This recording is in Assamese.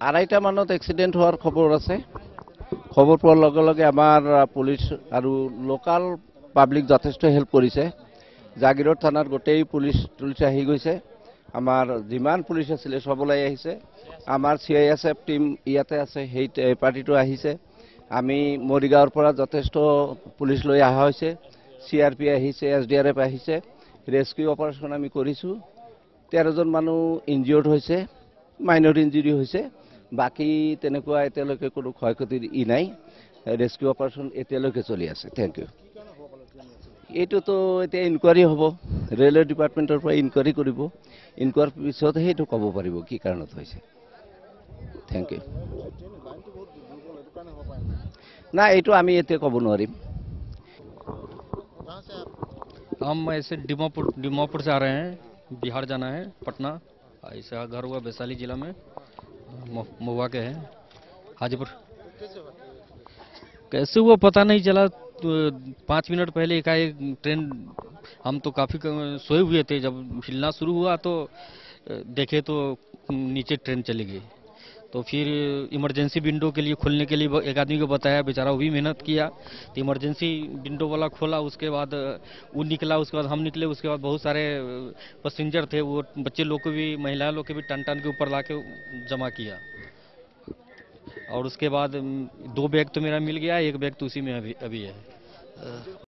আড়াইটা মানত এক্সিডেণ্ট হোৱাৰ খবৰ আছে। খবৰ পোৱাৰ লগে লগে আমাৰ পুলিচ আৰু লোকাল পাব্লিক যথেষ্ট হেল্প কৰিছে। জাগিৰোড থানাৰ গোটেই পুলিচ আহি গৈছে। আমাৰ যিমান পুলিচ আছিলে সব ওলাই আহিছে। আমাৰ CISF টিম ইয়াতে আছে, সেই পাৰ্টিটো আহিছে। আমি মৰিগাঁৱৰ পৰা যথেষ্ট পুলিচ লৈ অহা হৈছে। CRP আহিছে, SDRF আহিছে। ৰেস্কিউ অপাৰেশ্যন আমি কৰিছোঁ। 13জন মানুহ ইনজিয়ৰ্ড হৈছে, মাইনৰ ইঞ্জুৰি হৈছে। বাকী তেনেকুৱা এতিয়ালৈকে কোনো ক্ষয়ক্ষতিৰ নাই। ৰেস্কিউ অপাৰেশ্যন এতিয়ালৈকে চলি আছে। Thank you. এইটোতো এতিয়া ইনকুৱাৰী হ'ব। ৰেলৱে ডিপাৰ্টমেণ্টৰ পৰা ইনকুৱাৰী কৰিব। ইনকুৱাৰীৰ পিছতহে সেইটো ক'ব পাৰিব কি কাৰণত হৈছে। Thank you. না, এইটো আমি এতিয়া ক'ব নোৱাৰিম। हम ऐसे डिमोपुर से आ रहे हैं, बिहार जाना है, पटना। ऐसा घर हुआ वैशाली जिला में, महुआ के हैं, हाजीपुर। कैसे हुआ पता नहीं चला, तो 5 मिनट पहले एकाएक ट्रेन, हम तो काफ़ी सोए हुए थे, जब हिलना शुरू हुआ तो देखे तो नीचे ट्रेन चली गई। तो फिर इमरजेंसी विंडो के लिए खोलने के लिए एक आदमी को बताया, बेचारा वो भी मेहनत किया। तो इमरजेंसी विंडो वाला खोला, उसके बाद वो निकला, उसके बाद हम निकले। उसके बाद बहुत सारे पैसेंजर थे, वो बच्चे लोग को भी, महिला लोग के भी टन टन के ऊपर ला के जमा किया। और उसके बाद 2 बैग तो मेरा मिल गया, 1 बैग तो उसी में अभी है।